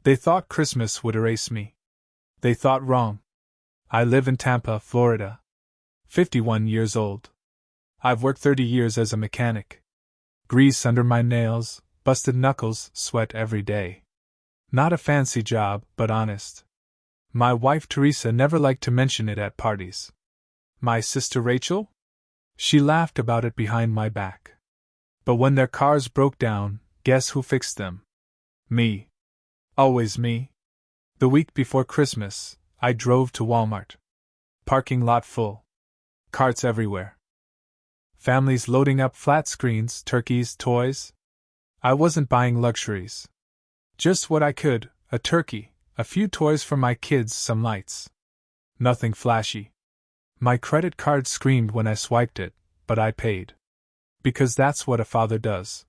They thought Christmas would erase me. They thought wrong. I live in Tampa, Florida. 51 years old. I've worked 30 years as a mechanic. Grease under my nails, busted knuckles, sweat every day. Not a fancy job, but honest. My wife Teresa never liked to mention it at parties. My sister Rachel? She laughed about it behind my back. But when their cars broke down, guess who fixed them? Me. Always me. The week before Christmas, I drove to Walmart. Parking lot full. Carts everywhere. Families loading up flat screens, turkeys, toys. I wasn't buying luxuries. Just what I could, a turkey, a few toys for my kids, some lights. Nothing flashy. My credit card screamed when I swiped it, but I paid. Because that's what a father does.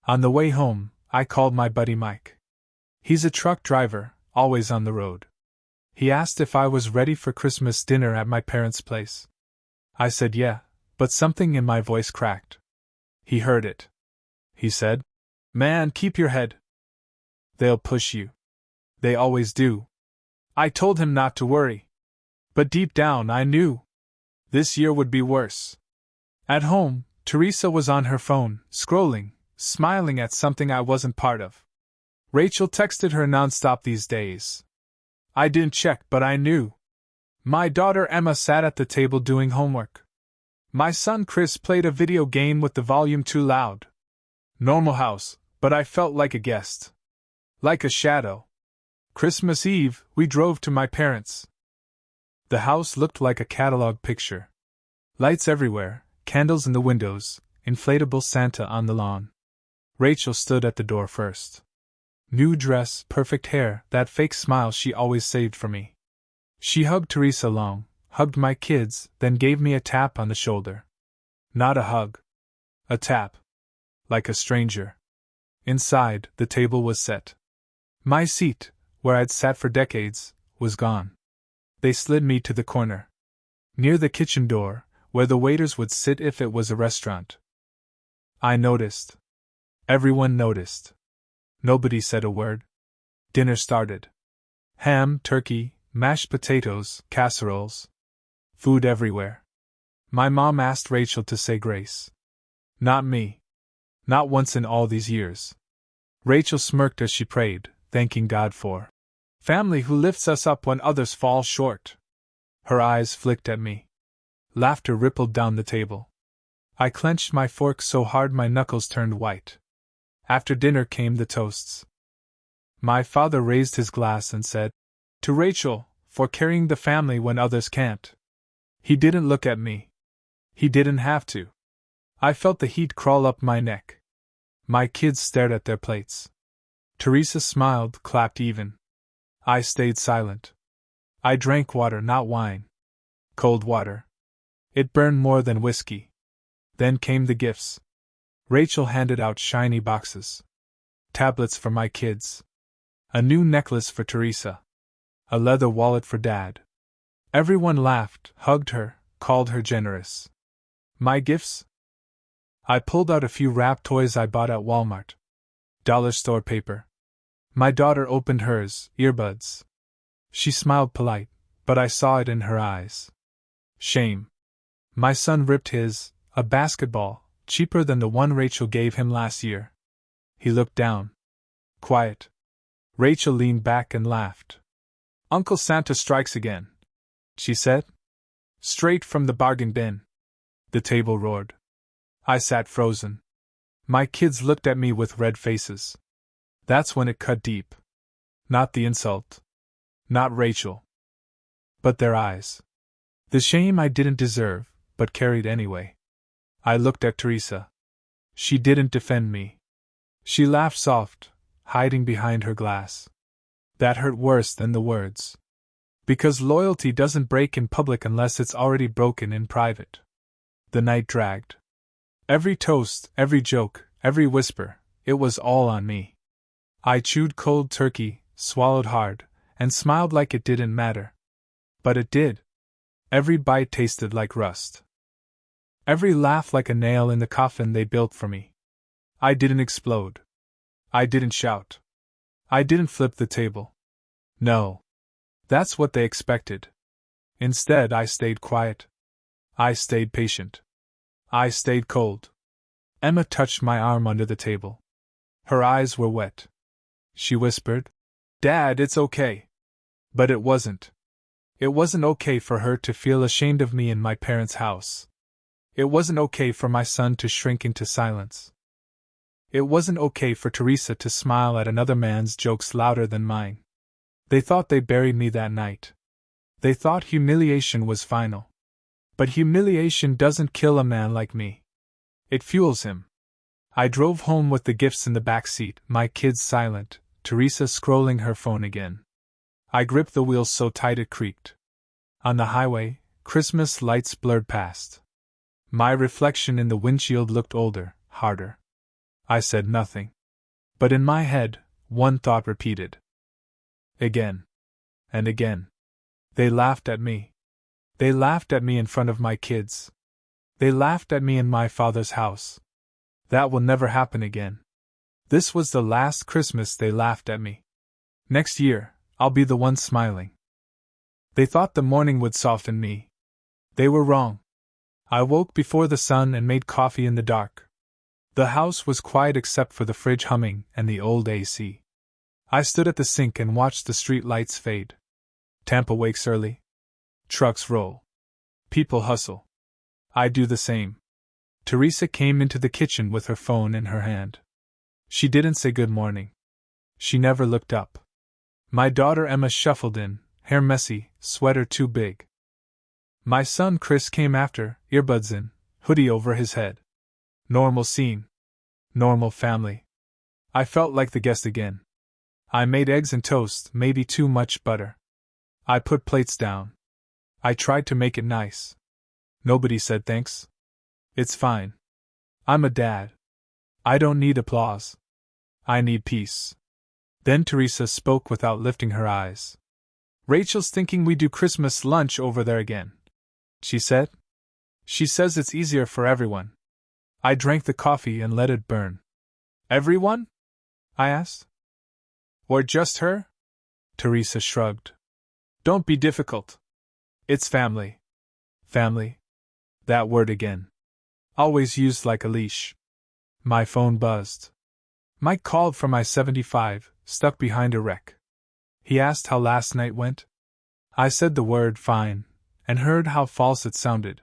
On the way home, I called my buddy Mike. He's a truck driver, always on the road. He asked if I was ready for Christmas dinner at my parents' place. I said yeah, but something in my voice cracked. He heard it. He said, "Man, keep your head. They'll push you. They always do." I told him not to worry. But deep down I knew. This year would be worse. At home, Teresa was on her phone, scrolling, smiling at something I wasn't part of. Rachel texted her nonstop these days. I didn't check, but I knew. My daughter Emma sat at the table doing homework. My son Chris played a video game with the volume too loud. Normal house, but I felt like a guest. Like a shadow. Christmas Eve, we drove to my parents'. The house looked like a catalog picture. Lights everywhere, candles in the windows, inflatable Santa on the lawn. Rachel stood at the door first. New dress, perfect hair, that fake smile she always saved for me. She hugged Teresa long, hugged my kids, then gave me a tap on the shoulder. Not a hug. A tap. Like a stranger. Inside, the table was set. My seat, where I'd sat for decades, was gone. They slid me to the corner. Near the kitchen door, where the waiters would sit if it was a restaurant. I noticed. Everyone noticed. Nobody said a word. Dinner started. Ham, turkey, mashed potatoes, casseroles. Food everywhere. My mom asked Rachel to say grace. Not me. Not once in all these years. Rachel smirked as she prayed, thanking God for family who lifts us up when others fall short. Her eyes flicked at me. Laughter rippled down the table. I clenched my fork so hard my knuckles turned white. After dinner came the toasts. My father raised his glass and said, "To Rachel, for carrying the family when others can't." He didn't look at me. He didn't have to. I felt the heat crawl up my neck. My kids stared at their plates. Teresa smiled, clapped even. I stayed silent. I drank water, not wine. Cold water. It burned more than whiskey. Then came the gifts. Rachel handed out shiny boxes. Tablets for my kids. A new necklace for Teresa. A leather wallet for Dad. Everyone laughed, hugged her, called her generous. My gifts? I pulled out a few wrapped toys I bought at Walmart. Dollar store paper. My daughter opened hers, earbuds. She smiled polite, but I saw it in her eyes. Shame. My son ripped his, a basketball, cheaper than the one Rachel gave him last year. He looked down. Quiet. Rachel leaned back and laughed. "Uncle Santa strikes again," she said. "Straight from the bargain bin." The table roared. I sat frozen. My kids looked at me with red faces. That's when it cut deep. Not the insult. Not Rachel. But their eyes. The shame I didn't deserve, but carried anyway. I looked at Teresa. She didn't defend me. She laughed soft, hiding behind her glass. That hurt worse than the words. Because loyalty doesn't break in public unless it's already broken in private. The night dragged. Every toast, every joke, every whisper, it was all on me. I chewed cold turkey, swallowed hard, and smiled like it didn't matter. But it did. Every bite tasted like rust. Every laugh like a nail in the coffin they built for me. I didn't explode. I didn't shout. I didn't flip the table. No. That's what they expected. Instead, I stayed quiet. I stayed patient. I stayed cold. Emma touched my arm under the table. Her eyes were wet. She whispered, "Dad, it's okay." But it wasn't. It wasn't okay for her to feel ashamed of me in my parents' house. It wasn't okay for my son to shrink into silence. It wasn't okay for Teresa to smile at another man's jokes louder than mine. They thought they buried me that night. They thought humiliation was final. But humiliation doesn't kill a man like me. It fuels him. I drove home with the gifts in the back seat, my kids silent, Teresa scrolling her phone again. I gripped the wheel so tight it creaked. On the highway, Christmas lights blurred past. My reflection in the windshield looked older, harder. I said nothing. But in my head, one thought repeated. Again. And again. They laughed at me. They laughed at me in front of my kids. They laughed at me in my father's house. That will never happen again. This was the last Christmas they laughed at me. Next year, I'll be the one smiling. They thought the morning would soften me. They were wrong. I woke before the sun and made coffee in the dark. The house was quiet except for the fridge humming and the old AC. I stood at the sink and watched the street lights fade. Tampa wakes early. Trucks roll. People hustle. I do the same. Teresa came into the kitchen with her phone in her hand. She didn't say good morning. She never looked up. My daughter Emma shuffled in, hair messy, sweater too big. My son Chris came after, earbuds in, hoodie over his head. Normal scene. Normal family. I felt like the guest again. I made eggs and toast, maybe too much butter. I put plates down. I tried to make it nice. Nobody said thanks. It's fine. I'm a dad. I don't need applause. I need peace. Then Teresa spoke without lifting her eyes. Rachel's thinking we do Christmas lunch over there again, she said. She says it's easier for everyone. I drank the coffee and let it burn. Everyone? I asked. Or just her? Teresa shrugged. Don't be difficult. It's family. Family. That word again. Always used like a leash. My phone buzzed. Mike called from my 75, stuck behind a wreck. He asked how last night went. I said the word fine, and heard how false it sounded.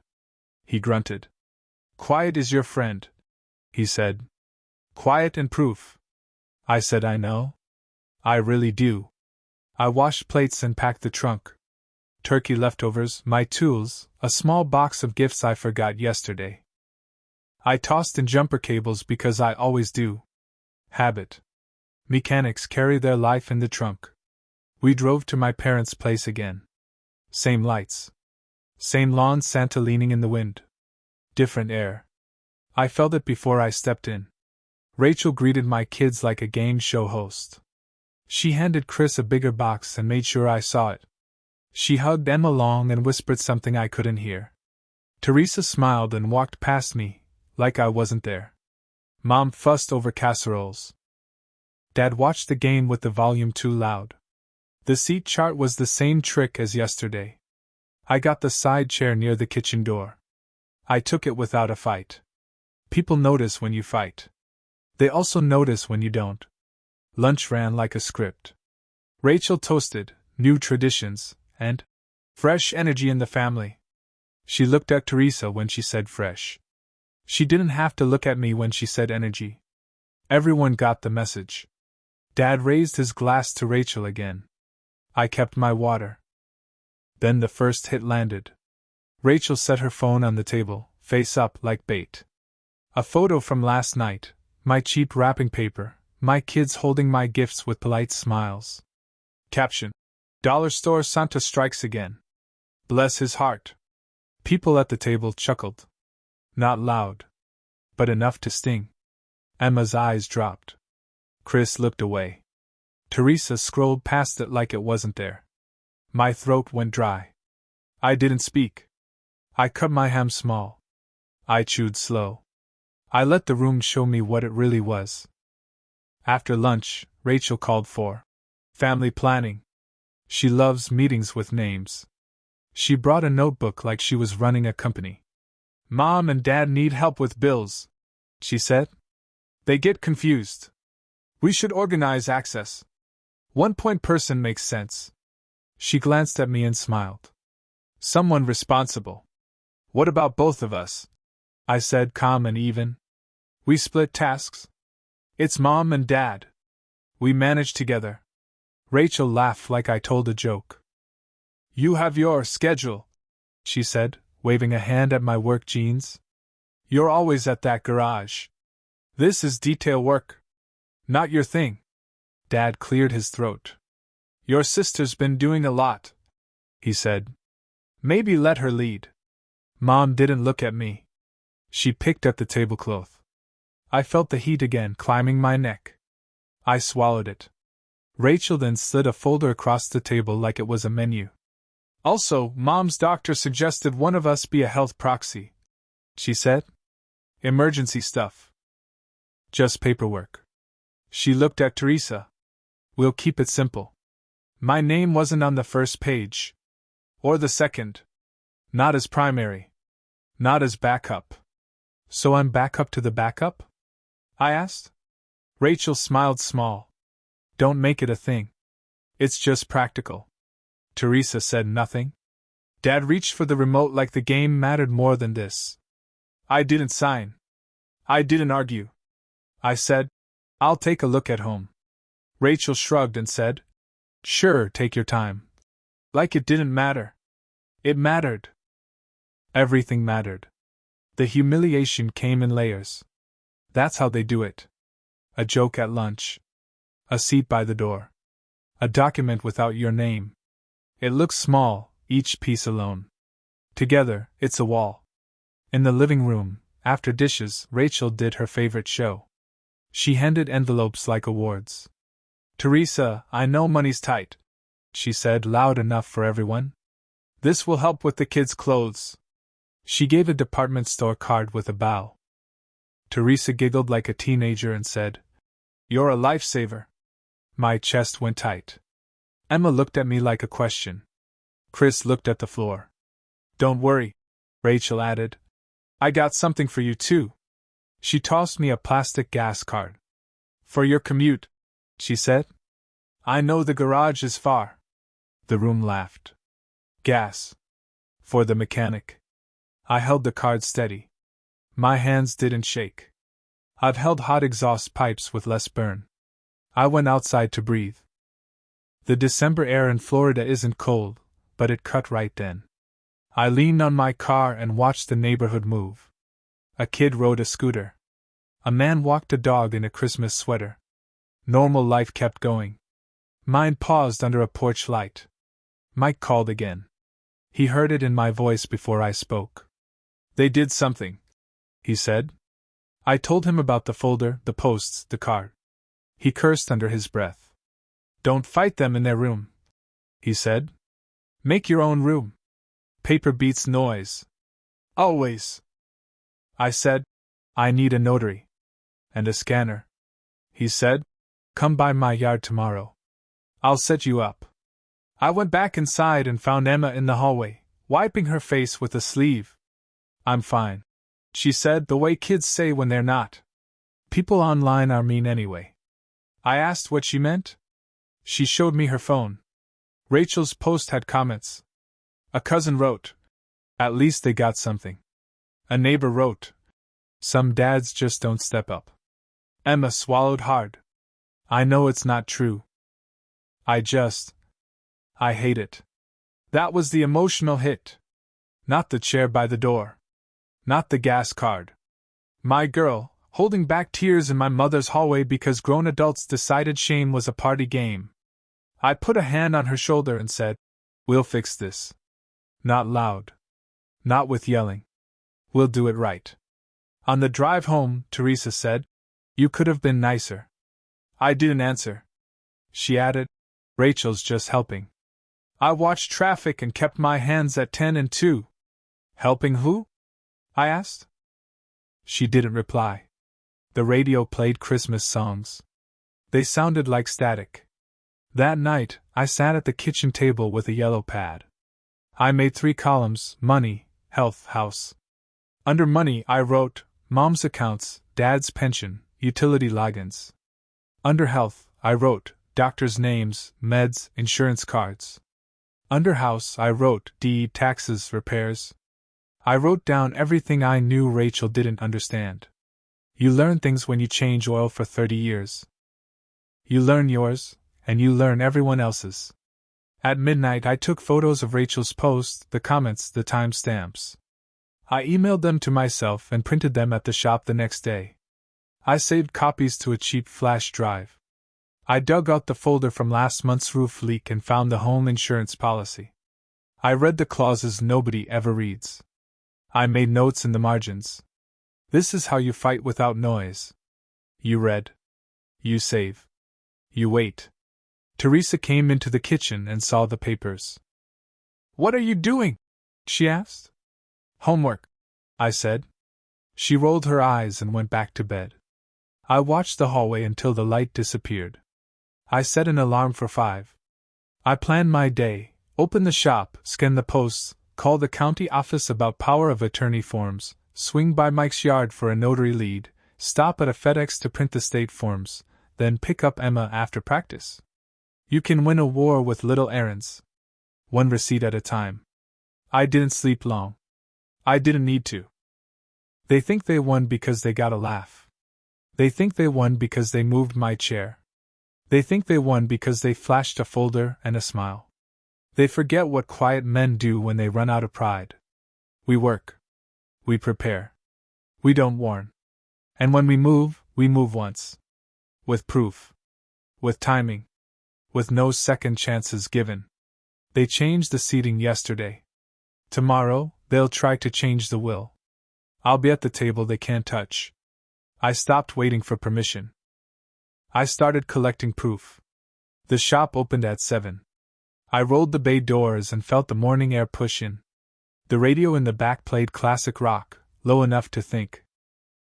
He grunted. Quiet is your friend, he said. Quiet and proof. I said I know. I really do. I washed plates and packed the trunk. Turkey leftovers, my tools, a small box of gifts I forgot yesterday. I tossed in jumper cables because I always do. Habit. Mechanics carry their life in the trunk. We drove to my parents' place again. Same lights. Same lawn Santa leaning in the wind. Different air. I felt it before I stepped in. Rachel greeted my kids like a game show host. She handed Chris a bigger box and made sure I saw it. She hugged Emma long and whispered something I couldn't hear. Teresa smiled and walked past me, like I wasn't there. Mom fussed over casseroles. Dad watched the game with the volume too loud. The seat chart was the same trick as yesterday. I got the side chair near the kitchen door. I took it without a fight. People notice when you fight. They also notice when you don't. Lunch ran like a script. Rachel toasted, new traditions, and fresh energy in the family. She looked at Teresa when she said fresh. She didn't have to look at me when she said energy. Everyone got the message. Dad raised his glass to Rachel again. I kept my water. Then the first hit landed. Rachel set her phone on the table, face up like bait. A photo from last night, my cheap wrapping paper, my kids holding my gifts with polite smiles. Caption: Dollar store Santa strikes again. Bless his heart. People at the table chuckled. Not loud, but enough to sting. Emma's eyes dropped. Chris looked away. Teresa scrolled past it like it wasn't there. My throat went dry. I didn't speak. I cut my ham small. I chewed slow. I let the room show me what it really was. After lunch, Rachel called for family planning. She loves meetings with names. She brought a notebook like she was running a company. Mom and Dad need help with bills, she said. They get confused. We should organize access. One point person makes sense. She glanced at me and smiled. Someone responsible. What about both of us? I said, calm and even. We split tasks. It's Mom and Dad. We manage together. Rachel laughed like I told a joke. You have your schedule, she said, waving a hand at my work jeans. You're always at that garage. This is detail work. Not your thing. Dad cleared his throat. Your sister's been doing a lot, he said. Maybe let her lead. Mom didn't look at me. She picked up the tablecloth. I felt the heat again climbing my neck. I swallowed it. Rachel then slid a folder across the table like it was a menu. Also, Mom's doctor suggested one of us be a health proxy, she said. Emergency stuff. Just paperwork. She looked at Teresa. We'll keep it simple. My name wasn't on the first page. Or the second. Not as primary. Not as backup. So I'm backup to the backup? I asked. Rachel smiled small. Don't make it a thing. It's just practical. Teresa said nothing. Dad reached for the remote like the game mattered more than this. I didn't sign. I didn't argue. I said, I'll take a look at home. Rachel shrugged and said, Sure, take your time. Like it didn't matter. It mattered. Everything mattered. The humiliation came in layers. That's how they do it. A joke at lunch. A seat by the door. A document without your name. It looks small, each piece alone. Together, it's a wall. In the living room, after dishes, Rachel did her favorite show. She handed envelopes like awards. Teresa, I know money's tight, she said loud enough for everyone. This will help with the kids' clothes. She gave a department store card with a bow. Teresa giggled like a teenager and said, You're a lifesaver. My chest went tight. Emma looked at me like a question. Chris looked at the floor. Don't worry, Rachel added. I got something for you too. She tossed me a plastic gas card. For your commute, she said. I know the garage is far. The room laughed. Gas. For the mechanic. I held the card steady. My hands didn't shake. I've held hot exhaust pipes with less burn. I went outside to breathe. The December air in Florida isn't cold, but it cut right then. I leaned on my car and watched the neighborhood move. A kid rode a scooter. A man walked a dog in a Christmas sweater. Normal life kept going. Mine paused under a porch light. Mike called again. He heard it in my voice before I spoke. They did something, he said. I told him about the folder, the posts, the card. He cursed under his breath. Don't fight them in their room, he said. Make your own room. Paper beats noise. Always. I said, I need a notary. And a scanner. He said, come by my yard tomorrow. I'll set you up. I went back inside and found Emma in the hallway, wiping her face with a sleeve. I'm fine, she said, the way kids say when they're not. People online are mean anyway. I asked what she meant. She showed me her phone. Rachel's post had comments. A cousin wrote, at least they got something. A neighbor wrote, some dads just don't step up. Emma swallowed hard. I know it's not true. I hate it. That was the emotional hit. Not the chair by the door. Not the gas card. My girl, holding back tears in my mother's hallway because grown adults decided shame was a party game. I put a hand on her shoulder and said, we'll fix this. Not loud. Not with yelling. We'll do it right. On the drive home, Teresa said, you could have been nicer. I didn't answer. She added, Rachel's just helping. I watched traffic and kept my hands at 10 and 2. Helping who? I asked. She didn't reply. The radio played Christmas songs. They sounded like static. That night, I sat at the kitchen table with a yellow pad. I made 3 columns: money, health, house. Under money, I wrote mom's accounts, dad's pension, utility logins. Under health, I wrote doctors' names, meds, insurance cards. Under house, I wrote deed, taxes, repairs. I wrote down everything I knew Rachel didn't understand. You learn things when you change oil for 30 years. You learn yours, and you learn everyone else's. At midnight, I took photos of Rachel's posts, the comments, the timestamps. I emailed them to myself and printed them at the shop the next day. I saved copies to a cheap flash drive. I dug out the folder from last month's roof leak and found the home insurance policy. I read the clauses nobody ever reads. I made notes in the margins. This is how you fight without noise. You read. You save. You wait. Teresa came into the kitchen and saw the papers. "What are you doing?" she asked. "Homework," I said. She rolled her eyes and went back to bed. I watched the hallway until the light disappeared. I set an alarm for 5. I planned my day, open the shop, scan the posts, call the county office about power of attorney forms, swing by Mike's yard for a notary lead, stop at a FedEx to print the state forms, then pick up Emma after practice. You can win a war with little errands. One receipt at a time. I didn't sleep long. I didn't need to. They think they won because they got a laugh. They think they won because they moved my chair. They think they won because they flashed a folder and a smile. They forget what quiet men do when they run out of pride. We work. We prepare. We don't warn. And when we move once. With proof. With timing. With no second chances given. They changed the seating yesterday. Tomorrow, they'll try to change the will. I'll be at the table they can't touch. I stopped waiting for permission. I started collecting proof. The shop opened at 7. I rolled the bay doors and felt the morning air push in. The radio in the back played classic rock, low enough to think.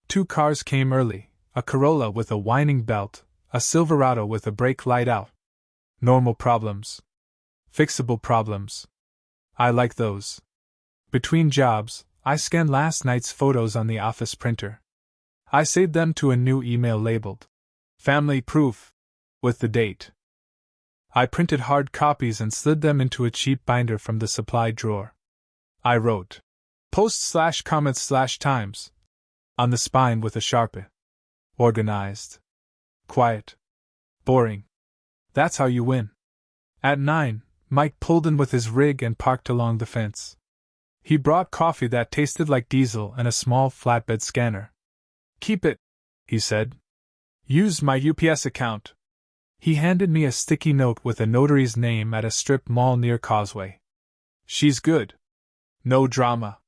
2 cars came early, a Corolla with a whining belt, a Silverado with a brake light out. Normal problems. Fixable problems. I like those. Between jobs, I scanned last night's photos on the office printer. I saved them to a new email labeled Family Proof, with the date. I printed hard copies and slid them into a cheap binder from the supply drawer. I wrote post/comments/times on the spine with a Sharpie. Organized. Quiet. Boring. That's how you win. At 9, Mike pulled in with his rig and parked along the fence. He brought coffee that tasted like diesel and a small flatbed scanner. "Keep it," he said. "Use my UPS account." He handed me a sticky note with a notary's name at a strip mall near Causeway. "She's good. No drama.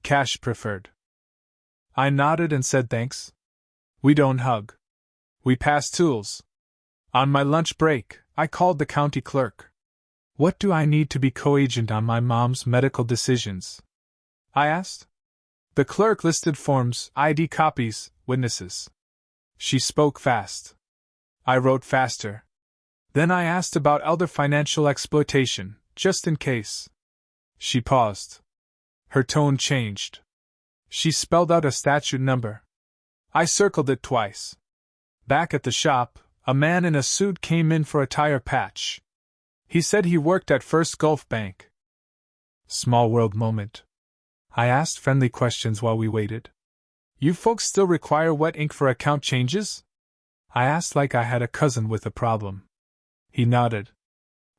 Cash preferred." I nodded and said thanks. We don't hug. We pass tools. On my lunch break, I called the county clerk. "What do I need to be co-agent on my mom's medical decisions?" I asked. The clerk listed forms, ID copies, witnesses. She spoke fast. I wrote faster. Then I asked about elder financial exploitation, just in case. She paused. Her tone changed. She spelled out a statute number. I circled it twice. Back at the shop, a man in a suit came in for a tire patch. He said he worked at First Gulf Bank. Small world moment. I asked friendly questions while we waited. "You folks still require wet ink for account changes?" I asked like I had a cousin with a problem. He nodded.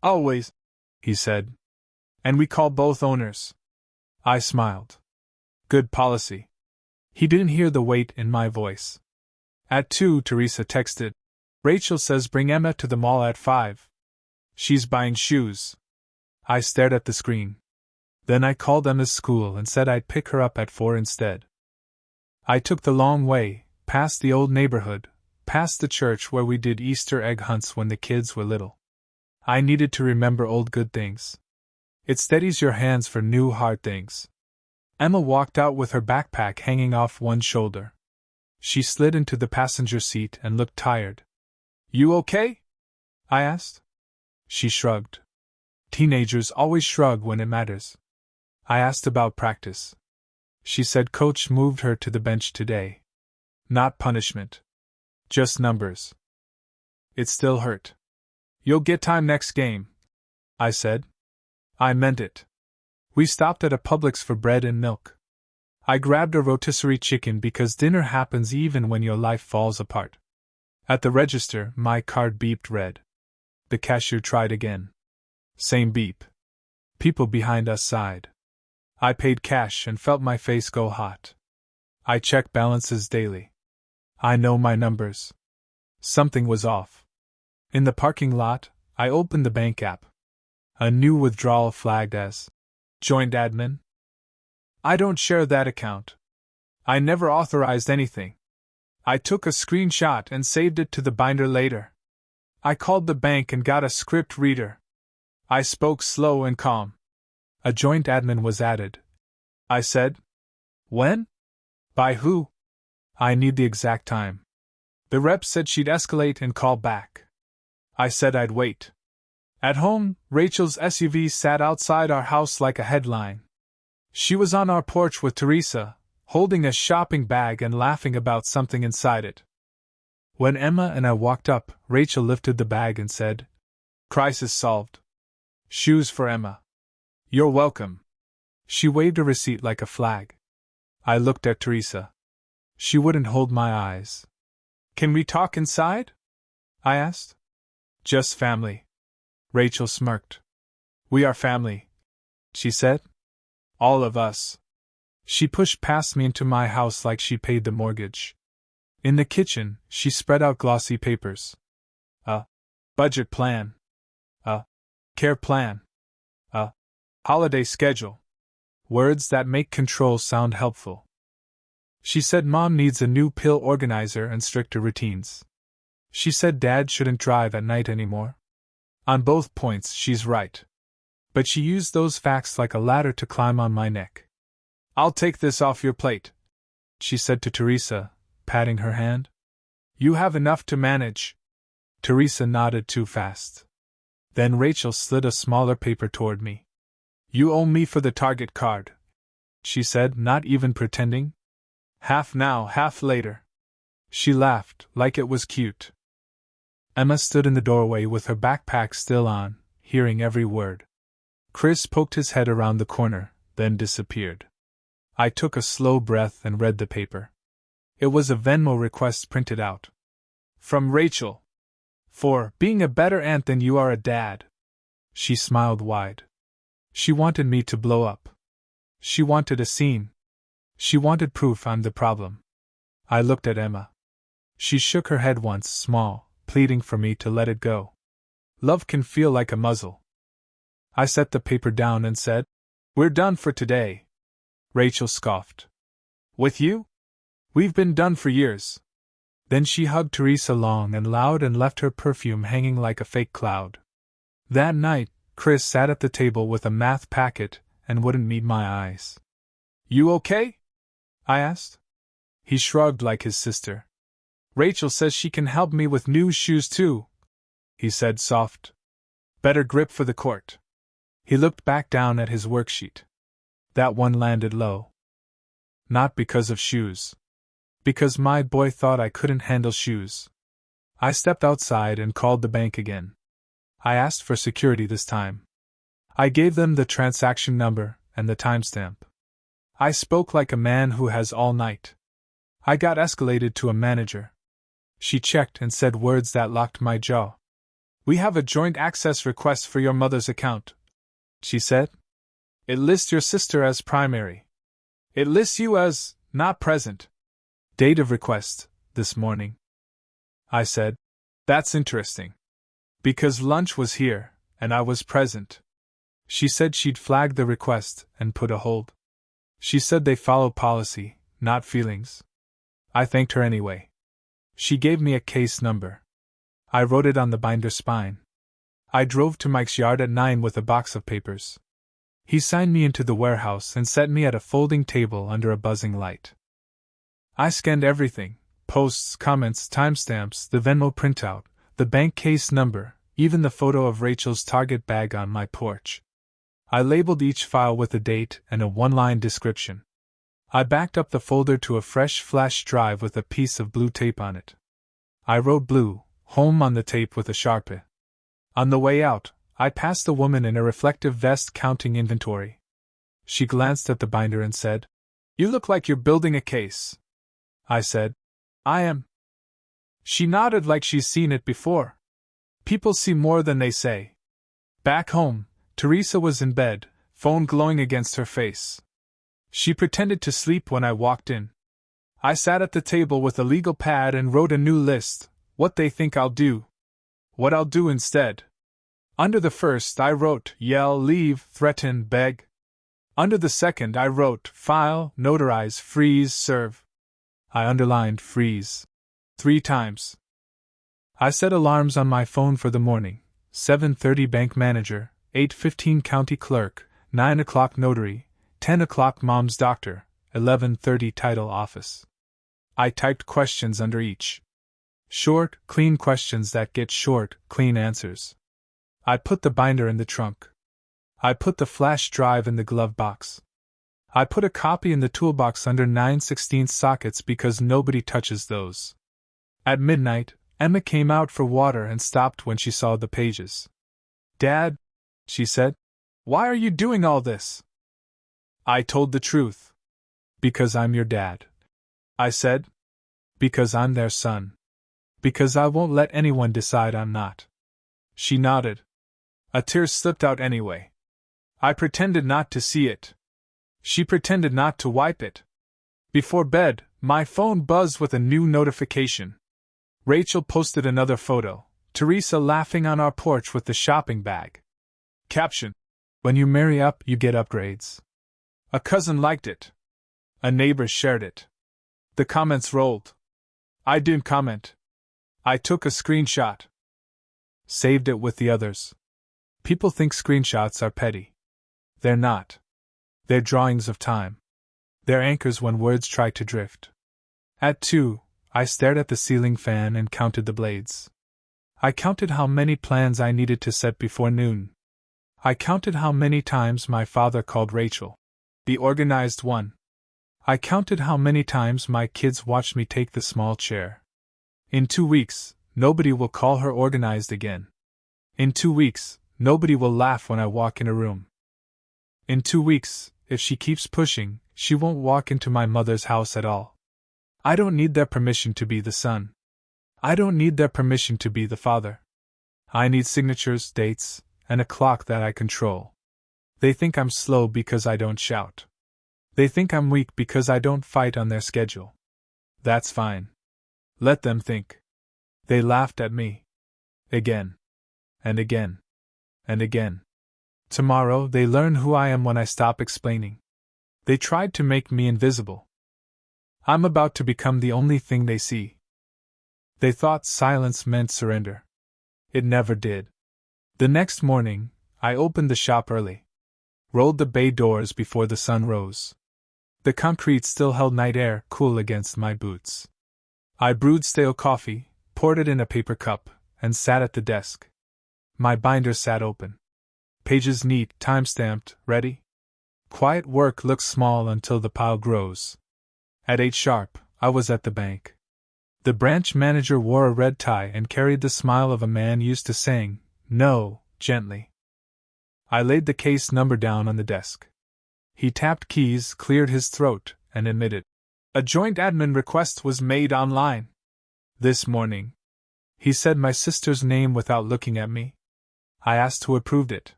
"Always," he said. "And we call both owners." I smiled. Good policy. He didn't hear the weight in my voice. At 2, Teresa texted. "Rachel says bring Emma to the mall at 5. She's buying shoes." I stared at the screen. Then I called Emma's school and said I'd pick her up at 4 instead. I took the long way, past the old neighborhood, past the church where we did Easter egg hunts when the kids were little. I needed to remember old good things. It steadies your hands for new hard things. Emma walked out with her backpack hanging off one shoulder. She slid into the passenger seat and looked tired. You okay? I asked. She shrugged. Teenagers always shrug when it matters. I asked about practice. She said coach moved her to the bench today. Not punishment. Just numbers. It still hurt. You'll get time next game, I said. I meant it. We stopped at a Publix for bread and milk. I grabbed a rotisserie chicken because dinner happens even when your life falls apart. At the register, my card beeped red. The cashier tried again. Same beep. People behind us sighed. I paid cash and felt my face go hot. I check balances daily. I know my numbers. Something was off. In the parking lot, I opened the bank app. A new withdrawal flagged as joint admin. I don't share that account. I never authorized anything. I took a screenshot and saved it to the binder later. I called the bank and got a script reader. I spoke slow and calm. A joint admin was added. I said, when? By who? I need the exact time. The rep said she'd escalate and call back. I said I'd wait. At home, Rachel's SUV sat outside our house like a headline. She was on our porch with Teresa, holding a shopping bag and laughing about something inside it. When Emma and I walked up, Rachel lifted the bag and said, crisis solved. Shoes for Emma. You're welcome. She waved a receipt like a flag. I looked at Teresa. She wouldn't hold my eyes. Can we talk inside? I asked. Just family. Rachel smirked. We are family, she said. All of us. She pushed past me into my house like she paid the mortgage. In the kitchen, she spread out glossy papers. A budget plan. A care plan. A holiday schedule. Words that make control sound helpful. She said Mom needs a new pill organizer and stricter routines. She said Dad shouldn't drive at night anymore. On both points, she's right. But she used those facts like a ladder to climb on my neck. I'll take this off your plate, she said to Teresa, patting her hand. You have enough to manage. Teresa nodded too fast. Then Rachel slid a smaller paper toward me. You owe me for the Target card, she said, not even pretending. Half now, half later. She laughed, like it was cute. Emma stood in the doorway with her backpack still on, hearing every word. Chris poked his head around the corner, then disappeared. I took a slow breath and read the paper. It was a Venmo request printed out. From Rachel. For being a better aunt than you are a dad. She smiled wide. She wanted me to blow up. She wanted a scene. She wanted proof I'm the problem. I looked at Emma. She shook her head once, small, pleading for me to let it go. Love can feel like a muzzle. I set the paper down and said, We're done for today. Rachel scoffed. With you? We've been done for years. Then she hugged Teresa long and loud and left her perfume hanging like a fake cloud. That night, Chris sat at the table with a math packet and wouldn't meet my eyes. You okay? I asked. He shrugged like his sister. Rachel says she can help me with new shoes too, he said soft. Better grip for the court. He looked back down at his worksheet. That one landed low. Not because of shoes. Because my boy thought I couldn't handle shoes. I stepped outside and called the bank again. I asked for security this time. I gave them the transaction number and the timestamp. I spoke like a man who has all night. I got escalated to a manager. She checked and said words that locked my jaw. We have a joint access request for your mother's account, she said. It lists your sister as primary. It lists you as not present. Date of request, this morning. I said, That's interesting. Because lunch was here, and I was present. She said she'd flagged the request and put a hold. She said they follow policy, not feelings. I thanked her anyway. She gave me a case number. I wrote it on the binder spine. I drove to Mike's yard at 9 with a box of papers. He signed me into the warehouse and set me at a folding table under a buzzing light. I scanned everything: posts, comments, timestamps, the Venmo printout, the bank case number, even the photo of Rachel's Target bag on my porch. I labeled each file with a date and a one-line description. I backed up the folder to a fresh flash drive with a piece of blue tape on it. I wrote "Blue, Home" on the tape with a Sharpie. On the way out, I passed a woman in a reflective vest counting inventory. She glanced at the binder and said, "You look like you're building a case." I said, "I am." She nodded like she's seen it before. People see more than they say. Back home, Teresa was in bed, phone glowing against her face. She pretended to sleep when I walked in. I sat at the table with a legal pad and wrote a new list, what they think I'll do. What I'll do instead. Under the first I wrote yell, leave, threaten, beg. Under the second I wrote file, notarize, freeze, serve. I underlined freeze 3 times. I set alarms on my phone for the morning: 7:30 bank manager, 8:15 county clerk, 9 o'clock notary, 10 o'clock mom's doctor, 11:30 title office. I typed questions under each. Short, clean questions that get short, clean answers. I put the binder in the trunk. I put the flash drive in the glove box. I put a copy in the toolbox under 9/16 sockets because nobody touches those. At midnight, Emma came out for water and stopped when she saw the pages. "Dad," she said, "why are you doing all this?" I told the truth. "Because I'm your dad," I said. "Because I'm their son. Because I won't let anyone decide I'm not." She nodded. A tear slipped out anyway. I pretended not to see it. She pretended not to wipe it. Before bed, my phone buzzed with a new notification. Rachel posted another photo, Teresa laughing on our porch with the shopping bag. Caption: "When you marry up, you get upgrades." A cousin liked it. A neighbor shared it. The comments rolled. I didn't comment. I took a screenshot. Saved it with the others. People think screenshots are petty. They're not. They're drawings of time. They're anchors when words try to drift. At 2, I stared at the ceiling fan and counted the blades. I counted how many plans I needed to set before noon. I counted how many times my father called Rachel, the organized one. I counted how many times my kids watched me take the small chair. In 2 weeks, nobody will call her organized again. In 2 weeks, nobody will laugh when I walk in a room. In 2 weeks, if she keeps pushing, she won't walk into my mother's house at all. I don't need their permission to be the son. I don't need their permission to be the father. I need signatures, dates, and a clock that I control. They think I'm slow because I don't shout. They think I'm weak because I don't fight on their schedule. That's fine. Let them think. They laughed at me. Again. And again. And again. Tomorrow they learn who I am when I stop explaining. They tried to make me invisible. I'm about to become the only thing they see. They thought silence meant surrender. It never did. The next morning, I opened the shop early. Rolled the bay doors before the sun rose. The concrete still held night air cool against my boots. I brewed stale coffee, poured it in a paper cup, and sat at the desk. My binder sat open. Pages neat, time-stamped, ready. Quiet work looks small until the pile grows. At 8 sharp, I was at the bank. The branch manager wore a red tie and carried the smile of a man used to saying, "No," gently. I laid the case number down on the desk. He tapped keys, cleared his throat, and admitted. "A joint admin request was made online this morning." He said my sister's name without looking at me. I asked who approved it.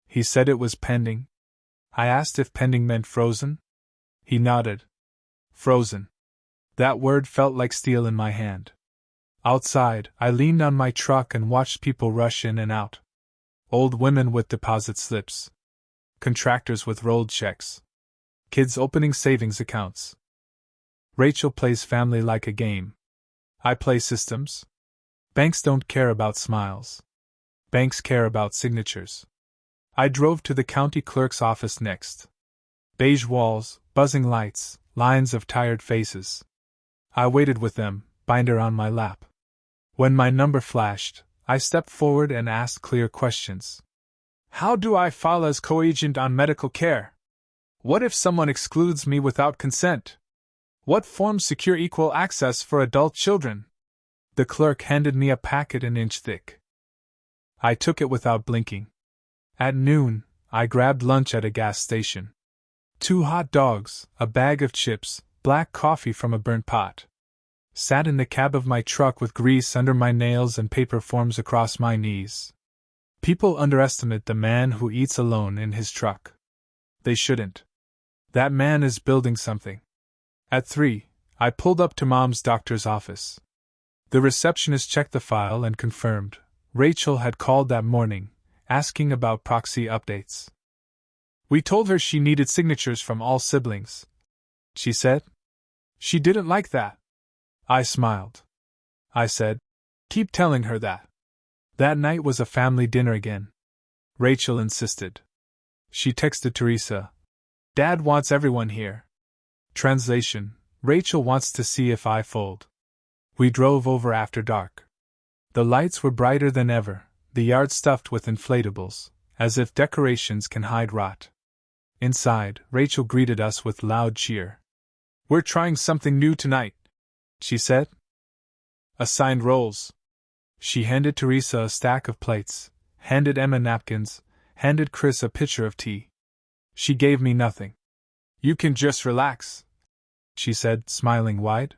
He said it was pending. I asked if pending meant frozen. He nodded. Frozen. That word felt like steel in my hand. Outside, I leaned on my truck and watched people rush in and out. Old women with deposit slips. Contractors with rolled checks. Kids opening savings accounts. Rachel plays family like a game. I play systems. Banks don't care about smiles. Banks care about signatures. I drove to the county clerk's office next. Beige walls, buzzing lights, lines of tired faces. I waited with them, binder on my lap. When my number flashed, I stepped forward and asked clear questions. How do I file as co-agent on medical care? What if someone excludes me without consent? What forms secure equal access for adult children? The clerk handed me a packet an inch thick. I took it without blinking. At noon, I grabbed lunch at a gas station. 2 hot dogs, a bag of chips, black coffee from a burnt pot. Sat in the cab of my truck with grease under my nails and paper forms across my knees. People underestimate the man who eats alone in his truck. They shouldn't. That man is building something. At 3, I pulled up to Mom's doctor's office. The receptionist checked the file and confirmed. Rachel had called that morning, asking about proxy updates. We told her she needed signatures from all siblings, she said. She didn't like that. I smiled. I said, keep telling her that. That night was a family dinner again. Rachel insisted. She texted Teresa. Dad wants everyone here. Translation: Rachel wants to see if I fold. We drove over after dark. The lights were brighter than ever, the yard stuffed with inflatables, as if decorations can hide rot. Inside, Rachel greeted us with loud cheer. We're trying something new tonight, she said. Assigned roles. She handed Teresa a stack of plates, handed Emma napkins, handed Chris a pitcher of tea. She gave me nothing. You can just relax, she said, smiling wide.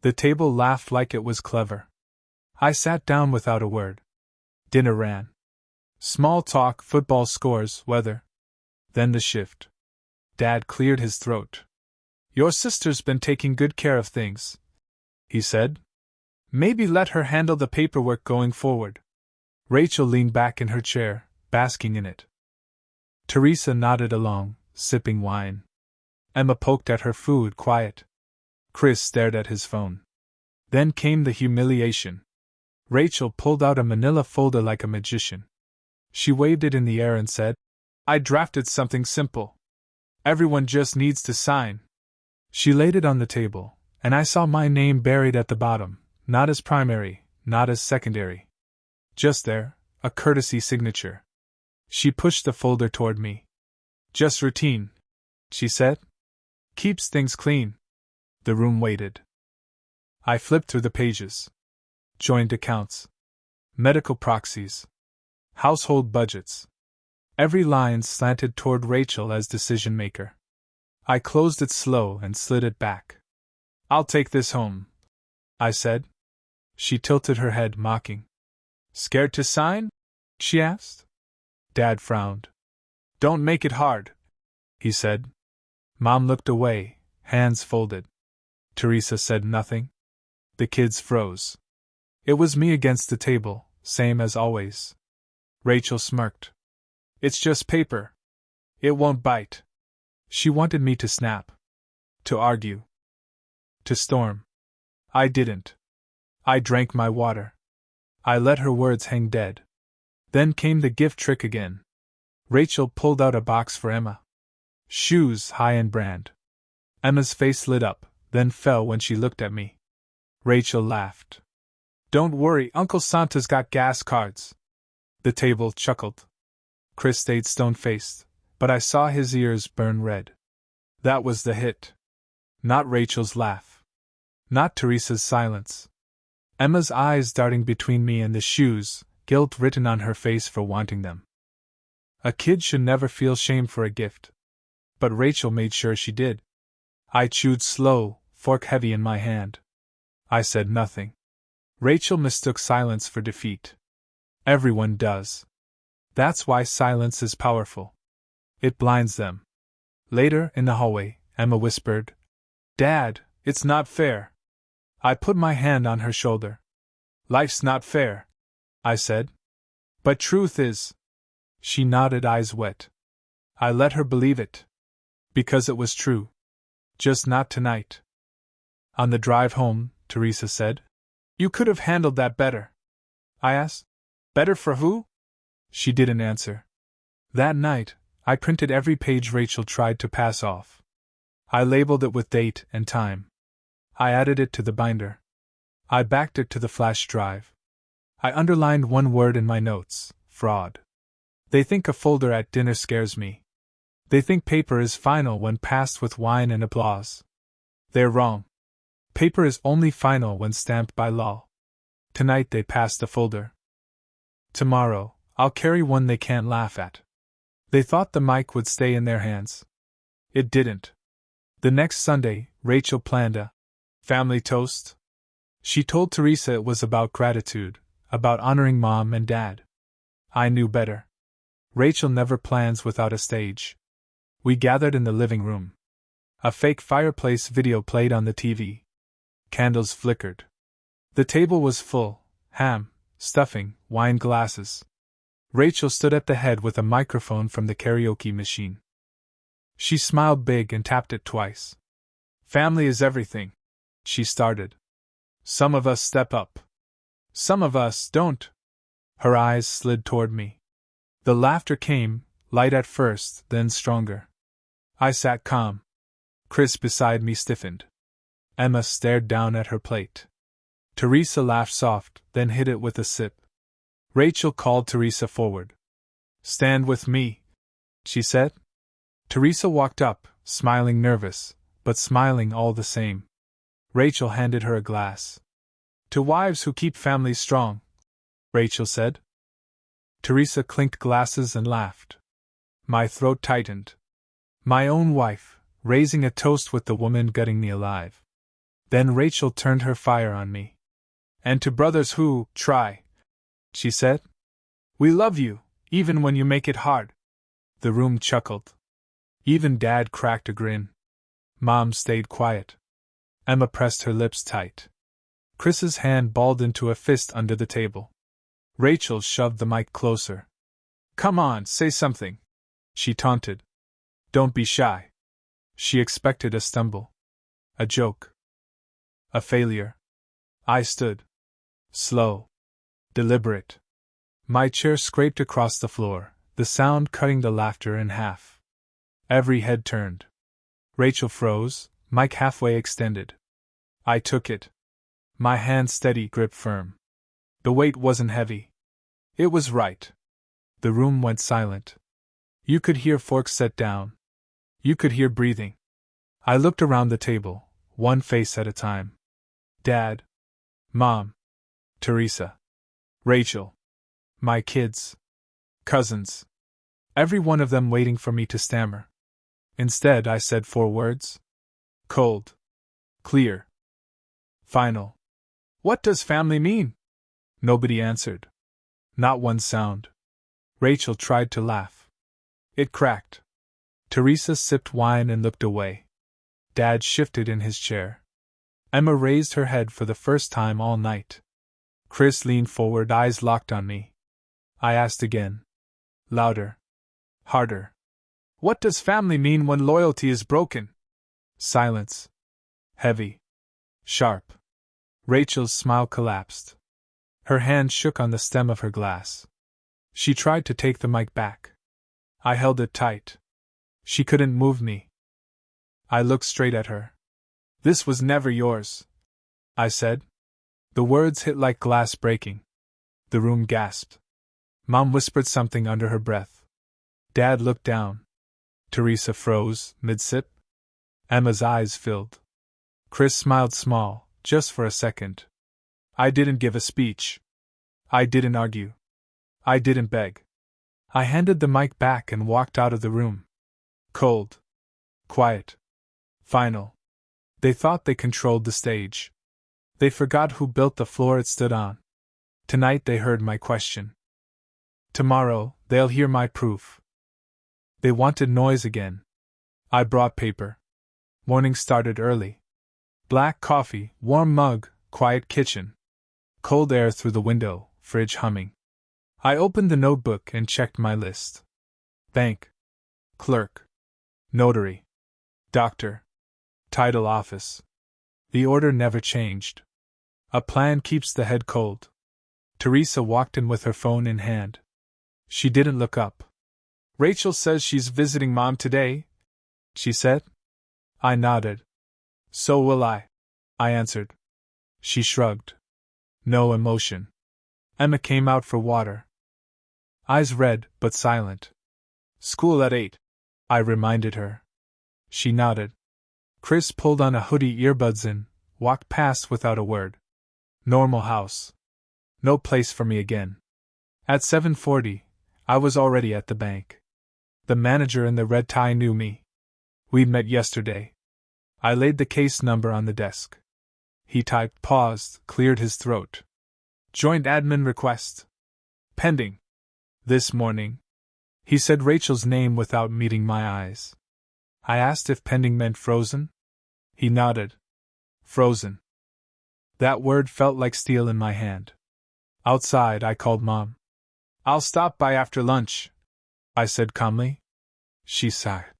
The table laughed like it was clever. I sat down without a word. Dinner ran. Small talk, football scores, weather. Then the shift. Dad cleared his throat. Your sister's been taking good care of things, he said. Maybe let her handle the paperwork going forward. Rachel leaned back in her chair, basking in it. Teresa nodded along, sipping wine. Emma poked at her food, quiet. Chris stared at his phone. Then came the humiliation. Rachel pulled out a manila folder like a magician. She waved it in the air and said, I drafted something simple. Everyone just needs to sign. She laid it on the table, and I saw my name buried at the bottom, not as primary, not as secondary. Just there, a courtesy signature. She pushed the folder toward me. Just routine, she said. Keeps things clean. The room waited. I flipped through the pages. Joint accounts. Medical proxies. Household budgets. Every line slanted toward Rachel as decision maker. I closed it slow and slid it back. I'll take this home, I said. She tilted her head, mocking. Scared to sign? She asked. Dad frowned. Don't make it hard, he said. Mom looked away, hands folded. Teresa said nothing. The kids froze. It was me against the table, same as always. Rachel smirked. It's just paper. It won't bite. She wanted me to snap. To argue. To storm. I didn't. I drank my water. I let her words hang dead. Then came the gift trick again. Rachel pulled out a box for Emma. Shoes, high-end brand. Emma's face lit up, then fell when she looked at me. Rachel laughed. Don't worry, Uncle Santa's got gas cards. The table chuckled. Chris stayed stone-faced, but I saw his ears burn red. That was the hit. Not Rachel's laugh. Not Teresa's silence. Emma's eyes darting between me and the shoes, guilt written on her face for wanting them. A kid should never feel shame for a gift. But Rachel made sure she did. I chewed slow, fork heavy in my hand. I said nothing. Rachel mistook silence for defeat. Everyone does. That's why silence is powerful. It blinds them. Later, in the hallway, Emma whispered, Dad, it's not fair. I put my hand on her shoulder. Life's not fair, I said. But truth is. She nodded, eyes wet. I let her believe it. Because it was true. Just not tonight. On the drive home, Teresa said, You could have handled that better. I asked, Better for who? She didn't answer. That night, I printed every page Rachel tried to pass off. I labeled it with date and time. I added it to the binder. I backed it to the flash drive. I underlined one word in my notes: fraud. They think a folder at dinner scares me. They think paper is final when passed with wine and applause. They're wrong. Paper is only final when stamped by law. Tonight they passed the folder. Tomorrow, I'll carry one they can't laugh at. They thought the mic would stay in their hands. It didn't. The next Sunday, Rachel planned a family toast. She told Teresa it was about gratitude, about honoring Mom and Dad. I knew better. Rachel never plans without a stage. We gathered in the living room. A fake fireplace video played on the TV. Candles flickered. The table was full: ham, stuffing, wine glasses. Rachel stood at the head with a microphone from the karaoke machine. She smiled big and tapped it twice. Family is everything, she started. Some of us step up. Some of us don't. Her eyes slid toward me. The laughter came, light at first, then stronger. I sat calm. Chris beside me stiffened. Emma stared down at her plate. Teresa laughed soft, then hit it with a sip. Rachel called Teresa forward. Stand with me, she said. Teresa walked up, smiling nervous, but smiling all the same. Rachel handed her a glass. To wives who keep families strong, Rachel said. Teresa clinked glasses and laughed. My throat tightened. My own wife, raising a toast with the woman gutting me alive. Then Rachel turned her fire on me. And to brothers who try, she said. We love you, even when you make it hard. The room chuckled. Even Dad cracked a grin. Mom stayed quiet. Emma pressed her lips tight. Chris's hand balled into a fist under the table. Rachel shoved the mic closer. Come on, say something, she taunted. Don't be shy. She expected a stumble. A joke. A failure. I stood. Slow. Deliberate. My chair scraped across the floor, the sound cutting the laughter in half. Every head turned. Rachel froze, mic halfway extended. I took it. My hand steady, grip firm. The weight wasn't heavy. It was right. The room went silent. You could hear forks set down. You could hear breathing. I looked around the table, one face at a time. Dad. Mom. Teresa. Rachel. My kids. Cousins. Every one of them waiting for me to stammer. Instead, I said 4 words. Cold. Clear. Final. What does family mean? Nobody answered. Not one sound. Rachel tried to laugh. It cracked. Teresa sipped wine and looked away. Dad shifted in his chair. Emma raised her head for the first time all night. Chris leaned forward, eyes locked on me. I asked again. Louder. Harder. What does family mean when loyalty is broken? Silence. Heavy. Sharp. Rachel's smile collapsed. Her hand shook on the stem of her glass. She tried to take the mic back. I held it tight. She couldn't move me. I looked straight at her. This was never yours, I said. The words hit like glass breaking. The room gasped. Mom whispered something under her breath. Dad looked down. Teresa froze, mid-sip. Emma's eyes filled. Chris smiled small, just for a second. I didn't give a speech. I didn't argue. I didn't beg. I handed the mic back and walked out of the room. Cold. Quiet. Final. They thought they controlled the stage. They forgot who built the floor it stood on. Tonight they heard my question. Tomorrow, they'll hear my proof. They wanted noise again. I brought paper. Morning started early. Black coffee, warm mug, quiet kitchen. Cold air through the window, fridge humming. I opened the notebook and checked my list. Bank. Clerk. Notary. Doctor. Title office. The order never changed. A plan keeps the head cold. Teresa walked in with her phone in hand. She didn't look up. Rachel says she's visiting Mom today, she said. I nodded. So will I answered. She shrugged. No emotion. Emma came out for water. Eyes red, but silent. School at 8, I reminded her. She nodded. Chris pulled on a hoodie, earbuds in, walked past without a word. Normal house. No place for me again. At 7:40, I was already at the bank. The manager in the red tie knew me. We'd met yesterday. I laid the case number on the desk. He typed, paused, cleared his throat. Joint admin request. Pending. This morning. He said Rachel's name without meeting my eyes. I asked if pending meant frozen. He nodded. Frozen. That word felt like steel in my hand. Outside, I called Mom. I'll stop by after lunch, I said calmly. She sighed.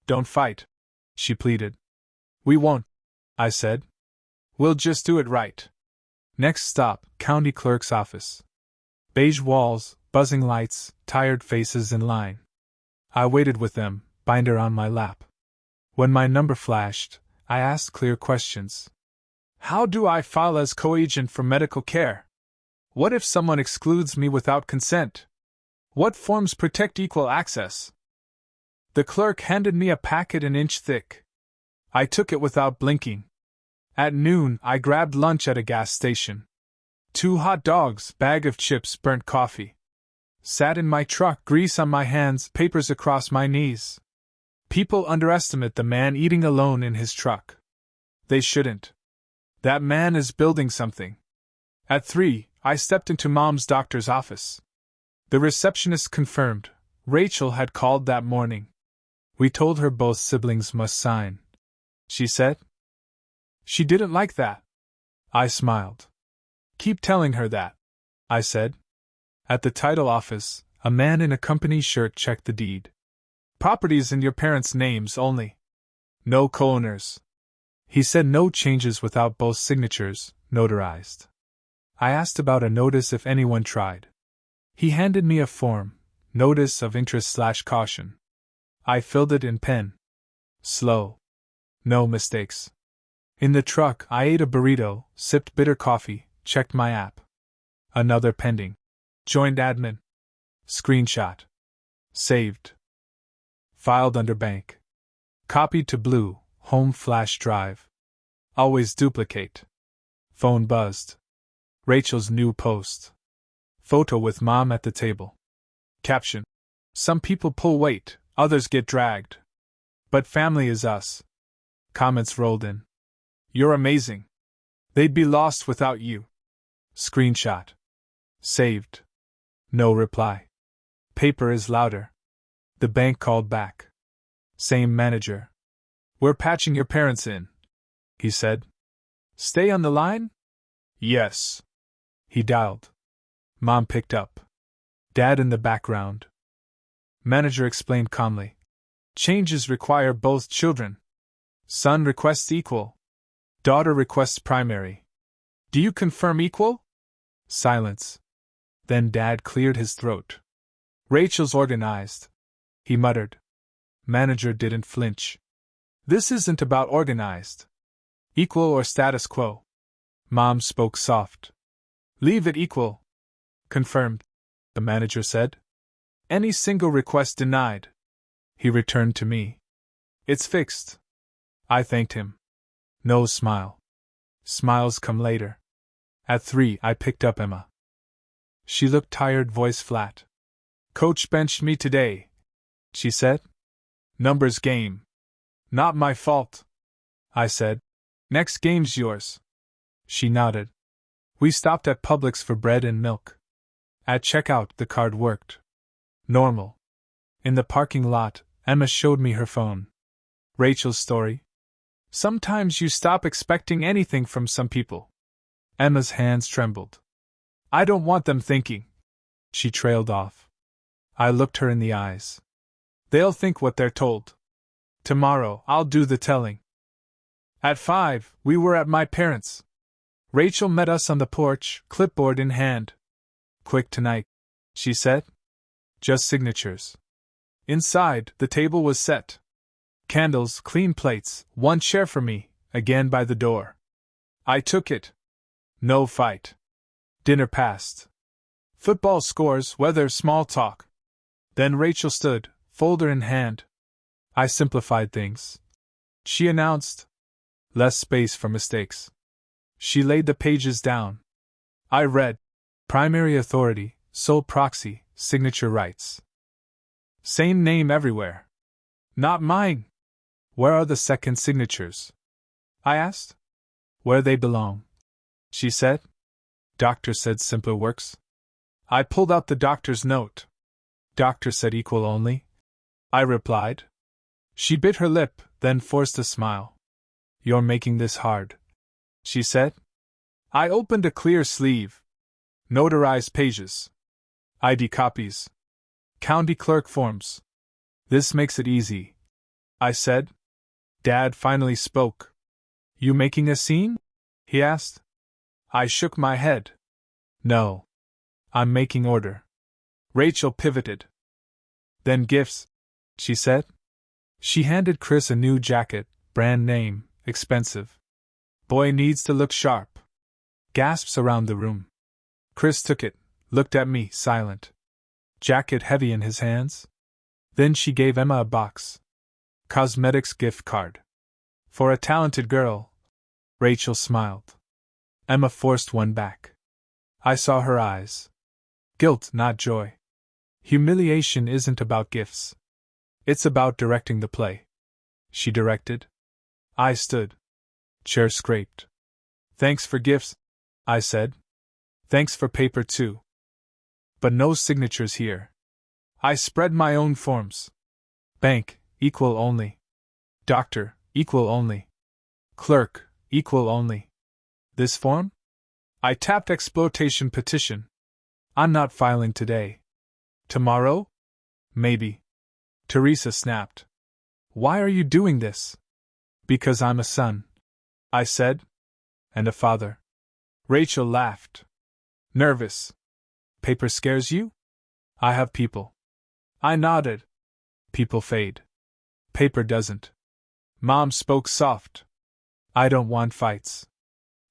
Don't fight, she pleaded. We won't, I said. We'll just do it right. Next stop, county clerk's office. Beige walls, buzzing lights, tired faces in line. I waited with them, binder on my lap. When my number flashed, I asked clear questions. How do I file as co-agent for medical care? What if someone excludes me without consent? What forms protect equal access? The clerk handed me a packet an inch thick. I took it without blinking. At noon, I grabbed lunch at a gas station. 2 hot dogs, bag of chips, burnt coffee. Sat in my truck, grease on my hands, papers across my knees. People underestimate the man eating alone in his truck. They shouldn't. That man is building something. At 3, I stepped into Mom's doctor's office. The receptionist confirmed. Rachel had called that morning. We told her both siblings must sign. She said. She didn't like that. I smiled. Keep telling her that, I said. At the title office, a man in a company shirt checked the deed. Properties in your parents' names only. No co-owners. He said no changes without both signatures, notarized. I asked about a notice if anyone tried. He handed me a form, notice of interest/caution. I filled it in pen. Slow. No mistakes. In the truck, I ate a burrito, sipped bitter coffee, checked my app. Another pending. Joined admin. Screenshot. Saved. Filed under bank. Copied to blue, home flash drive. Always duplicate. Phone buzzed. Rachel's new post. Photo with Mom at the table. Caption. Some people pull weight, others get dragged. But family is us. Comments rolled in. You're amazing. They'd be lost without you. Screenshot. Saved. No reply. Paper is louder. The bank called back. Same manager. We're patching your parents in, he said. Stay on the line? Yes. He dialed. Mom picked up. Dad in the background. Manager explained calmly. Changes require both children. Son requests equal. Daughter requests primary. Do you confirm equal? Silence. Then Dad cleared his throat. Rachel's organized, he muttered. Manager didn't flinch. This isn't about organized. Equal or status quo. Mom spoke soft. Leave it equal. Confirmed, the manager said. Any single request denied. He returned to me. It's fixed. I thanked him. No smile. Smiles come later. At 3, I picked up Emma. She looked tired, voice flat. Coach benched me today, she said. Numbers game. Not my fault, I said. Next game's yours. She nodded. We stopped at Publix for bread and milk. At checkout, the card worked. Normal. In the parking lot, Emma showed me her phone. Rachel's story. Sometimes you stop expecting anything from some people. Emma's hands trembled. I don't want them thinking. She trailed off. I looked her in the eyes. They'll think what they're told. Tomorrow, I'll do the telling. At 5, we were at my parents'. Rachel met us on the porch, clipboard in hand. Quick tonight, she said. Just signatures. Inside, the table was set. Candles, clean plates, one chair for me, again by the door. I took it. No fight. Dinner passed. Football scores, weather, small talk. Then Rachel stood, folder in hand. I simplified things. She announced. Less space for mistakes. She laid the pages down. I read. Primary authority, sole proxy, signature rights. Same name everywhere. Not mine. Where are the second signatures? I asked. Where they belong. She said. Doctor said simpler works. I pulled out the doctor's note. Doctor said equal only. I replied. She bit her lip, then forced a smile. You're making this hard, she said. I opened a clear sleeve. Notarized pages. ID copies. County clerk forms. This makes it easy, I said. Dad finally spoke. You making a scene? He asked. I shook my head. No. I'm making order. Rachel pivoted. Then gifts, she said. She handed Chris a new jacket, brand name, expensive. Boy needs to look sharp. Gasps around the room. Chris took it, looked at me, silent. Jacket heavy in his hands. Then she gave Emma a box. Cosmetics gift card. For a talented girl. Rachel smiled. Emma forced one back. I saw her eyes. Guilt, not joy. Humiliation isn't about gifts. It's about directing the play. She directed. I stood. Chair scraped. Thanks for gifts, I said. Thanks for paper too. But no signatures here. I spread my own forms. Bank, equal only. Doctor, equal only. Clerk, equal only. This form? I tapped exploitation petition. I'm not filing today. Tomorrow? Maybe. Teresa snapped. Why are you doing this? Because I'm a son, I said. And a father. Rachel laughed. Nervous. Paper scares you? I have people. I nodded. People fade. Paper doesn't. Mom spoke soft. I don't want fights.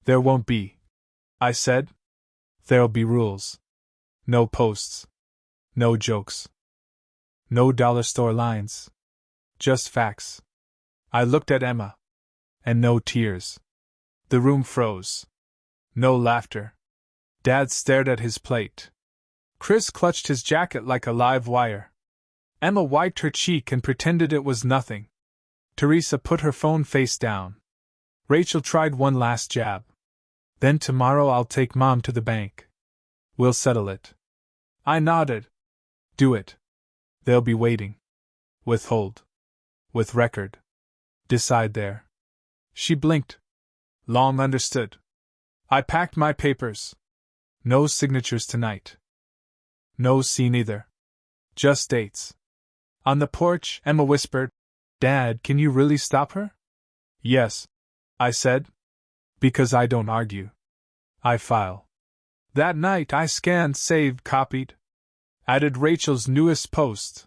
There won't be, I said. There'll be rules. No posts. No jokes. No dollar store lines. Just facts. I looked at Emma. And no tears. The room froze. No laughter. Dad stared at his plate. Chris clutched his jacket like a live wire. Emma wiped her cheek and pretended it was nothing. Teresa put her phone face down. Rachel tried one last jab. Then tomorrow I'll take Mom to the bank. We'll settle it. I nodded. Do it. They'll be waiting. Withhold. With record. Decide there. She blinked. Long understood. I packed my papers. No signatures tonight. No scene either. Just dates. On the porch, Emma whispered, Dad, can you really stop her? Yes, I said. Because I don't argue. I file. That night I scanned, saved, copied. Added Rachel's newest post.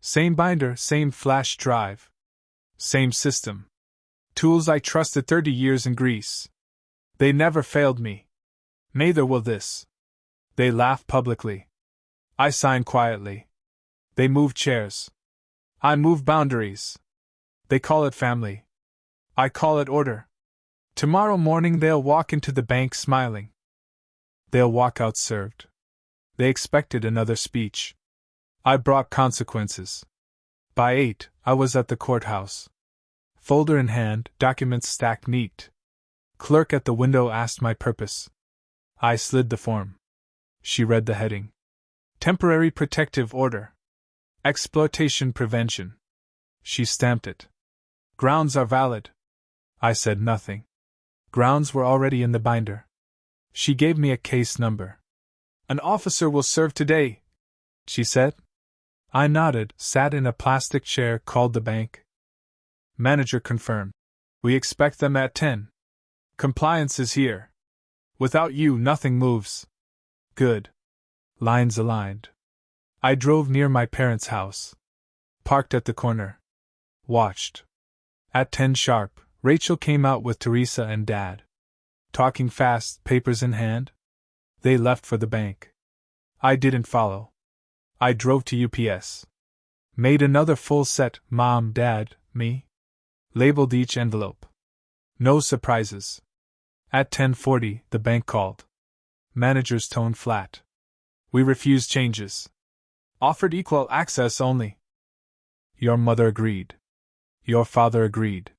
Same binder, same flash drive. Same system. Tools I trusted 30 years in Greece. They never failed me. Neither will this. They laugh publicly. I sign quietly. They move chairs. I move boundaries. They call it family. I call it order. Tomorrow morning they'll walk into the bank smiling. They'll walk out served. They expected another speech. I brought consequences. By 8, I was at the courthouse. Folder in hand, documents stacked neat. Clerk at the window asked my purpose. I slid the form. She read the heading. Temporary Protective Order. Exploitation Prevention. She stamped it. Grounds are valid. I said nothing. Grounds were already in the binder. She gave me a case number. An officer will serve today, she said. I nodded, sat in a plastic chair, called the bank. Manager confirmed. We expect them at 10. Compliance is here. Without you, nothing moves. Good. Lines aligned. I drove near my parents' house. Parked at the corner. Watched. At 10 sharp, Rachel came out with Teresa and Dad. Talking fast, papers in hand. They left for the bank. I didn't follow. I drove to UPS. Made another full set, Mom, Dad, me. Labeled each envelope. No surprises. At 10:40, the bank called. Manager's tone flat. We refused changes. Offered equal access only. Your mother agreed. Your father agreed.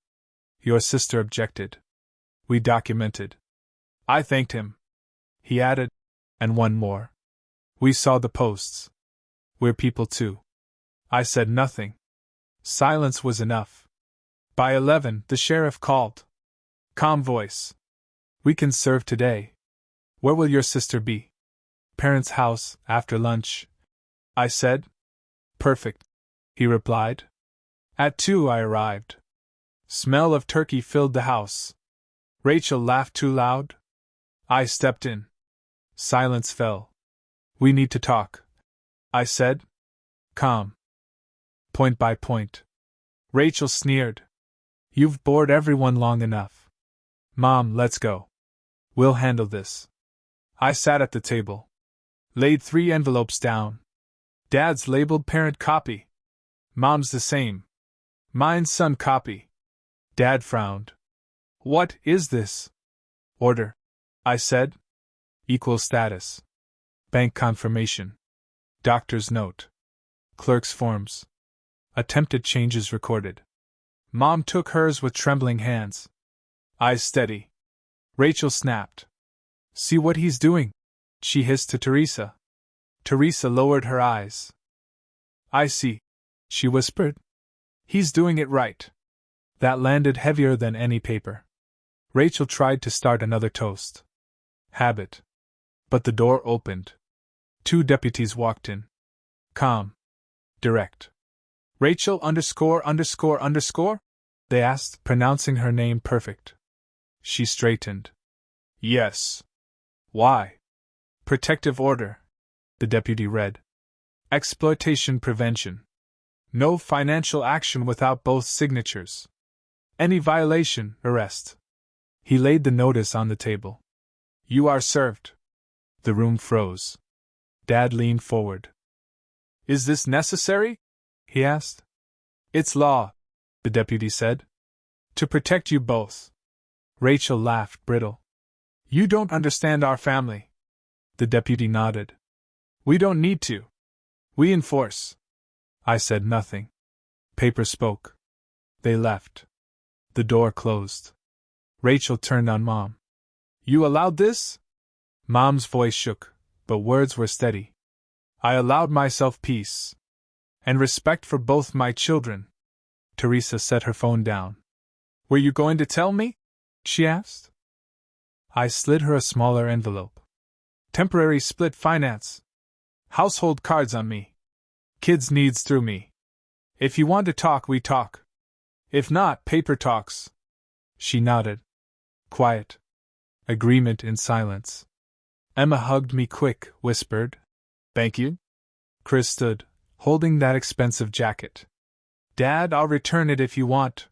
Your sister objected. We documented. I thanked him. He added, and one more. We saw the posts. We're people too. I said nothing. Silence was enough. By 11, the sheriff called. Calm voice. We can serve today. Where will your sister be? Parents' house, after lunch. I said. Perfect, he replied. At 2 I arrived. Smell of turkey filled the house. Rachel laughed too loud. I stepped in. Silence fell. We need to talk, I said. Calm. Point by point. Rachel sneered. You've bored everyone long enough. Mom, let's go. We'll handle this. I sat at the table. Laid 3 envelopes down. Dad's labeled parent copy. Mom's the same. Mine's son copy. Dad frowned. What is this? Order, I said. Equal status. Bank confirmation. Doctor's note. Clerk's forms. Attempted changes recorded. Mom took hers with trembling hands. Eyes steady. Rachel snapped. See what he's doing? She hissed to Teresa. Teresa lowered her eyes. I see, she whispered. He's doing it right. That landed heavier than any paper. Rachel tried to start another toast. Habit. But the door opened. 2 deputies walked in. Calm. Direct. Rachel ____? They asked, pronouncing her name perfect. She straightened. Yes. Why? Protective order. The deputy read. Exploitation prevention. No financial action without both signatures. Any violation, arrest. He laid the notice on the table. You are served. The room froze. Dad leaned forward. Is this necessary? He asked. It's law, the deputy said. To protect you both. Rachel laughed brittle. You don't understand our family. The deputy nodded. We don't need to. We enforce. I said nothing. Paper spoke. They left. The door closed. Rachel turned on Mom. You allowed this? Mom's voice shook, but words were steady. I allowed myself peace. And respect for both my children. Teresa set her phone down. Were you going to tell me? She asked. I slid her a smaller envelope. Temporary split finance. Household cards on me. Kids' needs through me. If you want to talk, we talk. If not, paper talks. She nodded. Quiet. Agreement in silence. Emma hugged me quick, whispered. Thank you. Chris stood, holding that expensive jacket. Dad, I'll return it if you want.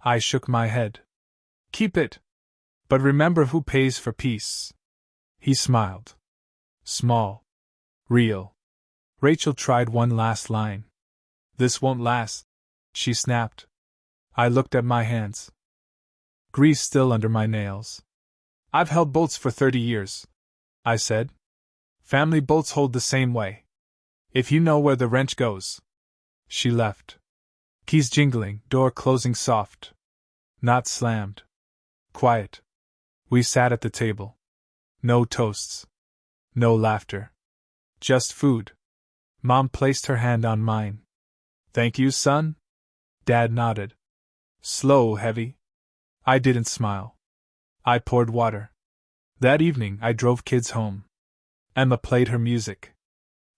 I shook my head. Keep it. But remember who pays for peace. He smiled. Small. Real. Rachel tried one last line. This won't last, she snapped. I looked at my hands. Grease still under my nails. I've held bolts for 30 years, I said. Family bolts hold the same way. If you know where the wrench goes. She left. Keys jingling, door closing soft. Not slammed. Quiet. We sat at the table. No toasts. No laughter. Just food. Mom placed her hand on mine. Thank you, son? Dad nodded. Slow, heavy. I didn't smile. I poured water. That evening I drove kids home. Emma played her music.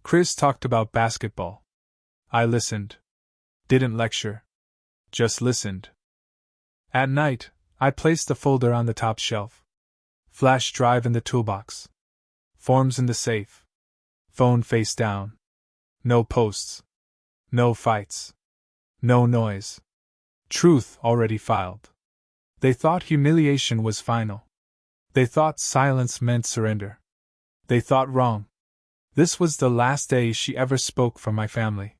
Chris talked about basketball. I listened. Didn't lecture. Just listened. At night, I placed the folder on the top shelf. Flash drive in the toolbox. Forms in the safe. Phone face down. No posts. No fights. No noise. Truth already filed. They thought humiliation was final. They thought silence meant surrender. They thought wrong. This was the last day she ever spoke for my family.